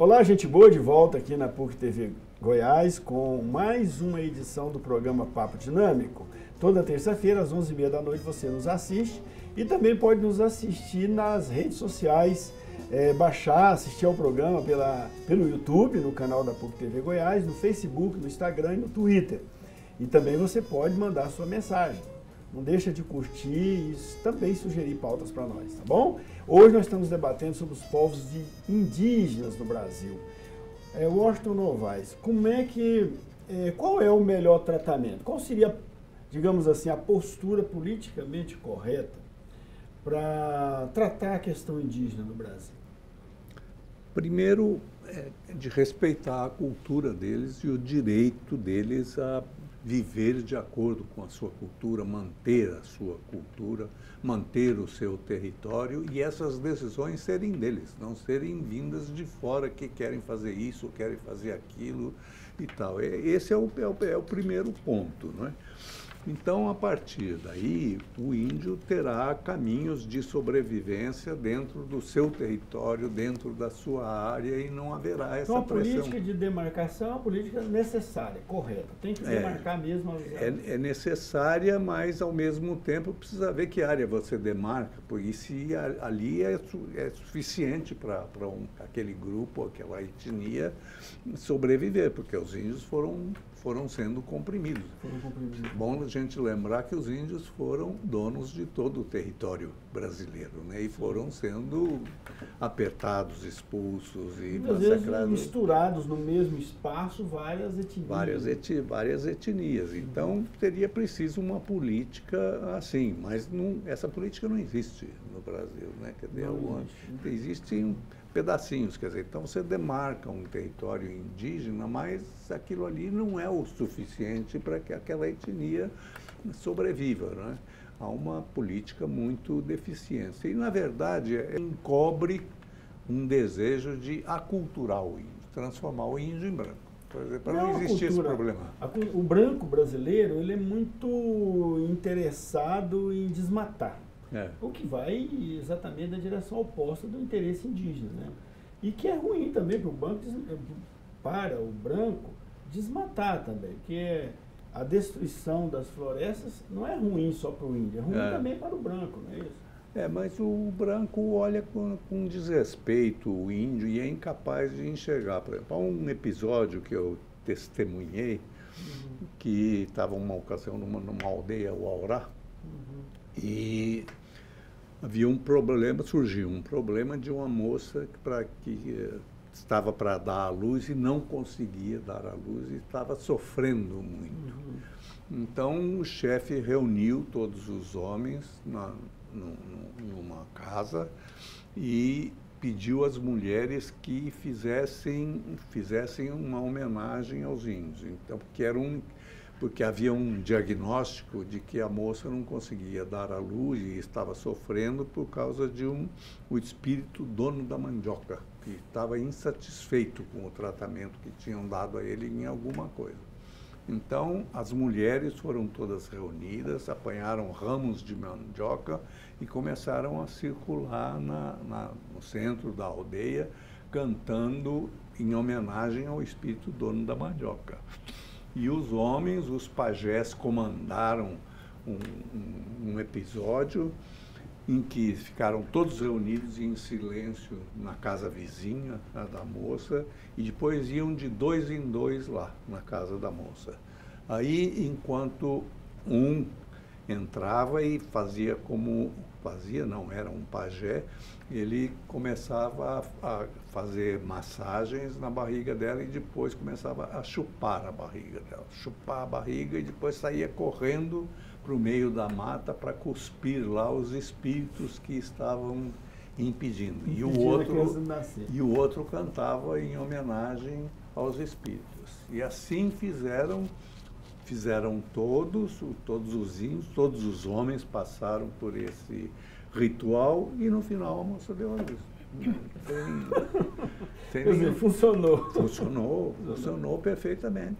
Olá, gente boa, de volta aqui na PUC TV Goiás com mais uma edição do programa Papo Dinâmico. Toda terça-feira, às 11h30 da noite, você nos assiste e também pode nos assistir nas redes sociais, assistir ao programa pelo YouTube, no canal da PUC TV Goiás, no Facebook, no Instagram e no Twitter. E também você pode mandar sua mensagem. Não deixa de curtir e também sugerir pautas para nós, tá bom? Hoje nós estamos debatendo sobre os povos indígenas no Brasil. Washington Novaes, qual é o melhor tratamento? Qual seria, digamos assim, a postura politicamente correta para tratar a questão indígena no Brasil? Primeiro, de respeitar a cultura deles e o direito deles a viver de acordo com a sua cultura, manter a sua cultura, manter o seu território e essas decisões serem deles, não serem vindas de fora que querem fazer isso, querem fazer aquilo e tal. Esse é o primeiro ponto, não é? Então, a partir daí, o índio terá caminhos de sobrevivência dentro do seu território, dentro da sua área, e não haverá essa pressão. Então, a política de demarcação é uma política necessária, correta. Tem que demarcar mesmo. É necessária, mas, ao mesmo tempo, precisa ver que área você demarca, porque se ali é suficiente para aquele grupo, aquela etnia sobreviver, porque os índios foram sendo comprimidos. Bom a gente lembrar que os índios foram donos de todo o território brasileiro, né? E foram sendo apertados, expulsos e massacrados. Misturados no mesmo espaço várias etnias. Várias etnias. Então, seria preciso uma política assim, mas essa política não existe no Brasil, né? Quer dizer, existem pedacinhos, quer dizer, então você demarca um território indígena, mas aquilo ali não é o suficiente para que aquela etnia sobreviva, né? Há uma política muito deficiente. E, na verdade, encobre um desejo de aculturar o índio, transformar o índio em branco, para não existir esse problema. O branco brasileiro, ele é muito interessado em desmatar. O que vai exatamente na direção oposta do interesse indígena, né? E que é ruim também para o branco desmatar também, que a destruição das florestas não é ruim só para o índio, é ruim também para o branco, não é isso? Mas o branco olha com desrespeito o índio e é incapaz de enxergar. Por exemplo, há um episódio que eu testemunhei, que estava uma ocasião numa aldeia, o Aurá, e havia surgiu um problema de uma moça que estava para dar à luz e não conseguia dar à luz e estava sofrendo muito. Então, o chefe reuniu todos os homens numa casa e pediu às mulheres que fizessem uma homenagem aos índios. Então, porque havia um diagnóstico de que a moça não conseguia dar à luz e estava sofrendo por causa o espírito dono da mandioca, que estava insatisfeito com o tratamento que tinham dado a ele em alguma coisa. Então, as mulheres foram todas reunidas, apanharam ramos de mandioca e começaram a circular no centro da aldeia, cantando em homenagem ao espírito dono da mandioca. E os homens, os pajés, comandaram um episódio em que ficaram todos reunidos em silêncio na casa vizinha da moça e depois iam de 2 em 2 lá na casa da moça. Aí, enquanto um entrava e era um pajé, ele começava a fazer massagens na barriga dela e depois começava a chupar a barriga dela. Chupar a barriga e depois saía correndo para o meio da mata para cuspir lá os espíritos que estavam impedindo. E o outro cantava em homenagem aos espíritos. E assim fizeram todos os índios, todos os homens passaram por esse ritual e no final a moça deu a luz. Funcionou perfeitamente.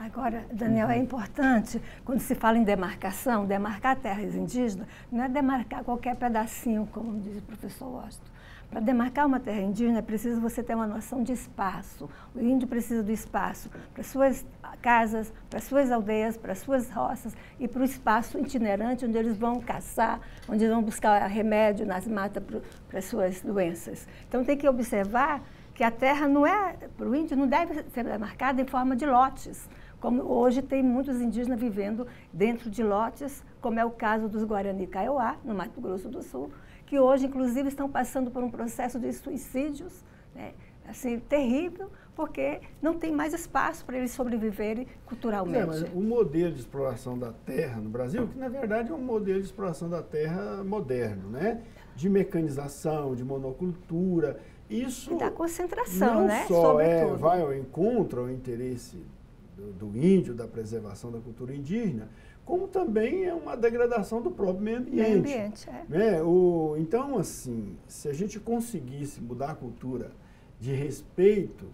Agora, Daniel, é importante, quando se fala em demarcação, demarcar terras indígenas, não é demarcar qualquer pedacinho, como diz o professor Washington, Para demarcar uma terra indígena é preciso você ter uma noção de espaço. O índio precisa do espaço para suas casas, para suas aldeias, para suas roças e para o espaço itinerante onde eles vão caçar, onde eles vão buscar remédio nas matas para as suas doenças. Então tem que observar que a terra não é, para o índio, não deve ser demarcada em forma de lotes, como hoje tem muitos indígenas vivendo dentro de lotes, como é o caso dos Guarani Kaiowá, no Mato Grosso do Sul, que hoje, inclusive, estão passando por um processo de suicídios, né, assim, terrível, porque não tem mais espaço para eles sobreviverem culturalmente. Mas o modelo de exploração da terra no Brasil, que na verdade é um modelo de exploração da terra moderno, né? De mecanização, de monocultura, isso... E da concentração, né? Não só vai ao encontro ao interesse do índio, da preservação da cultura indígena, como também é uma degradação do próprio meio ambiente. Meio ambiente, é. Né? Então, assim, se a gente conseguisse mudar a cultura de respeito,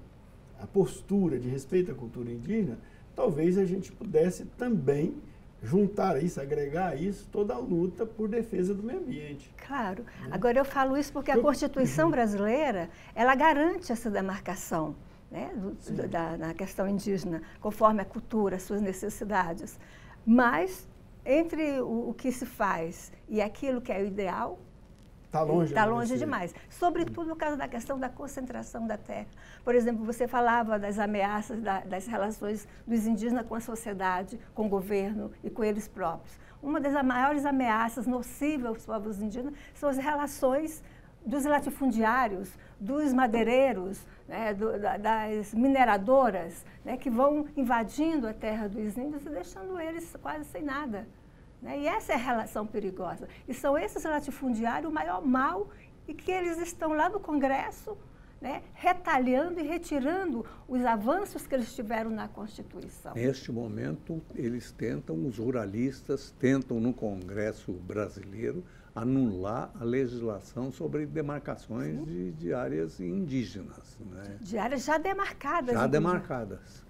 a postura de respeito à cultura indígena, talvez a gente pudesse também juntar isso, agregar isso, toda a luta por defesa do meio ambiente. Claro. Agora eu falo isso porque a Constituição brasileira, ela garante essa demarcação, né, na questão indígena, conforme a cultura, as suas necessidades. Mas, entre o que se faz e aquilo que é o ideal, está longe demais. Sobretudo no caso da questão da concentração da terra. Por exemplo, você falava das ameaças, das relações dos indígenas com a sociedade, com o governo e com eles próprios. Uma das maiores ameaças nocivas aos povos indígenas são as relações dos latifundiários, dos madeireiros, né, das mineradoras, né, que vão invadindo a terra dos índios e deixando eles quase sem nada. Né? E essa é a relação perigosa. E são esses latifundiários o maior mal e que eles estão lá no Congresso, né, retalhando e retirando os avanços que eles tiveram na Constituição. Neste momento, os ruralistas tentam no Congresso brasileiro anular a legislação sobre demarcações de áreas indígenas. Né? De áreas já demarcadas. Já demarcadas.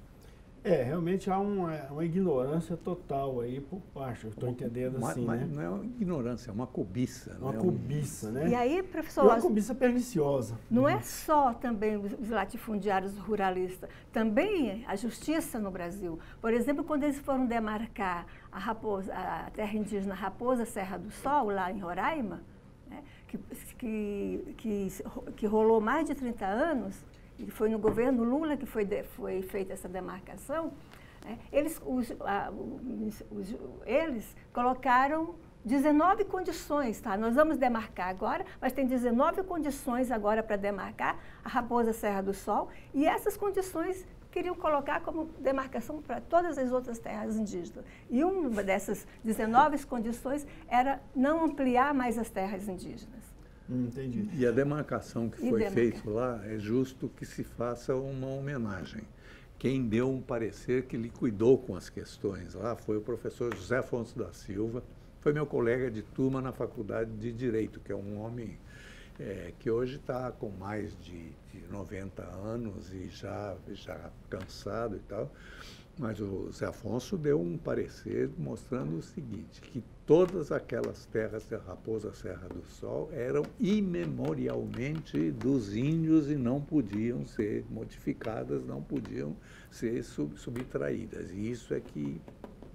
Realmente há uma ignorância total aí por parte, eu estou entendendo assim, mas né? não é uma ignorância, é uma cobiça. Uma cobiça, né? E aí, professor... Uma cobiça perniciosa. Não é só também os latifundiários ruralistas, também a justiça no Brasil. Por exemplo, quando eles foram demarcar a terra indígena Raposa Serra do Sol, lá em Roraima, né, que rolou mais de 30 anos, e foi no governo Lula que foi feita essa demarcação, né, eles colocaram 19 condições, tá? Nós vamos demarcar agora, mas tem 19 condições agora para demarcar a Raposa Serra do Sol, e essas condições queriam colocar como demarcação para todas as outras terras indígenas. E uma dessas 19 condições era não ampliar mais as terras indígenas. Entendi. E a demarcação que foi feita lá, é justo que se faça uma homenagem. Quem deu um parecer que liquidou com as questões lá foi o professor José Afonso da Silva, foi meu colega de turma na Faculdade de Direito, que é um homem que hoje está com mais de 90 anos e já cansado e tal. Mas o Zé Afonso deu um parecer mostrando o seguinte, que todas aquelas terras da Raposa Serra do Sol eram imemorialmente dos índios e não podiam ser modificadas, não podiam ser subtraídas. E isso é que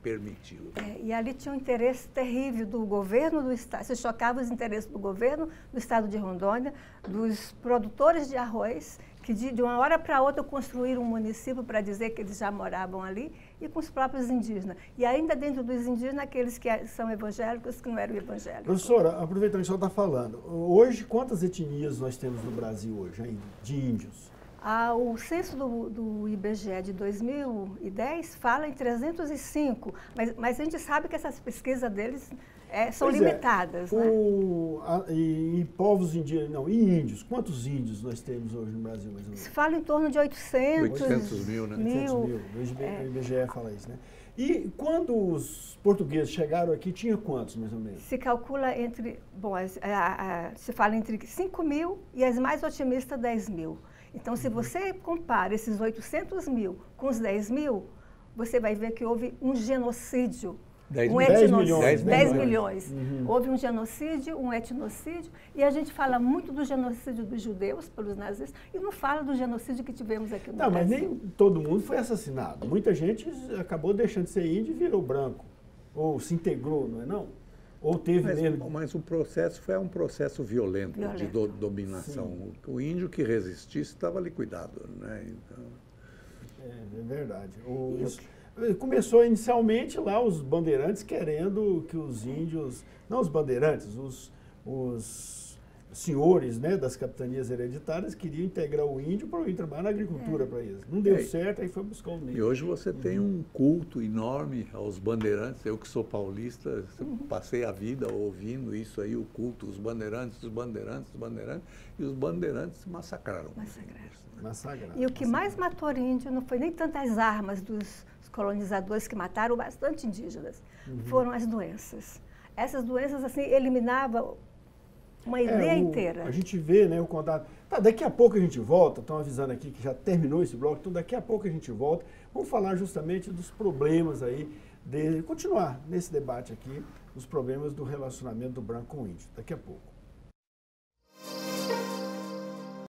permitiu. E ali tinha um interesse terrível do governo do estado, se chocava os interesses do governo do estado de Rondônia, dos produtores de arroz, que de uma hora para outra construíram um município para dizer que eles já moravam ali, e com os próprios indígenas. E ainda dentro dos indígenas, aqueles que são evangélicos, que não eram evangélicos. Professora, aproveitando que o senhor está falando, hoje quantas etnias nós temos no Brasil hoje, hein, de índios? O censo do IBGE de 2010 fala em 305, mas a gente sabe que essas pesquisas deles são limitadas. Né? E povos indígenas, não, e índios, quantos índios nós temos hoje no Brasil, mais ou menos? Se fala em torno de 800 mil, né? 800 mil, o IBGE fala isso, né? E quando os portugueses chegaram aqui, tinha quantos, mais ou menos? Se calcula se fala entre 5 mil e as mais otimistas 10 mil. Então, se você compara esses 800 mil com os 10 mil, você vai ver que houve um genocídio 10 um milhões. etnocídio, 10 10 milhões. milhões. Houve um genocídio, um etnocídio, e a gente fala muito do genocídio dos judeus pelos nazistas e não fala do genocídio que tivemos aqui no Não, mas Brasil. nem todo mundo foi assassinado. Muita gente acabou deixando de ser índio e virou branco. Ou se integrou, não é não? Ou teve mesmo... Mas o processo foi um processo violento. De dominação. Sim. O índio que resistisse estava liquidado, né? Então... É verdade. Começou inicialmente lá os bandeirantes querendo que os índios, não os bandeirantes, os senhores, né, das capitanias hereditárias queriam integrar o índio para ir trabalhar na agricultura para eles. Não deu certo, aí foi buscar o negro. E hoje você tem um culto enorme aos bandeirantes. Eu que sou paulista, passei a vida ouvindo isso aí, o culto, os bandeirantes, os bandeirantes, os bandeirantes, e os bandeirantes massacraram. Massacraram. E o que mais matou índio não foi nem tanto as armas dos colonizadores que mataram bastante indígenas, foram as doenças. Essas doenças, assim, eliminavam uma ideia inteira. A gente vê, né, o contato. Tá, daqui a pouco a gente volta, estão avisando aqui que já terminou esse bloco, então daqui a pouco a gente volta. Vamos falar justamente dos problemas aí, continuar nesse debate aqui, os problemas do relacionamento do branco com o índio. Daqui a pouco.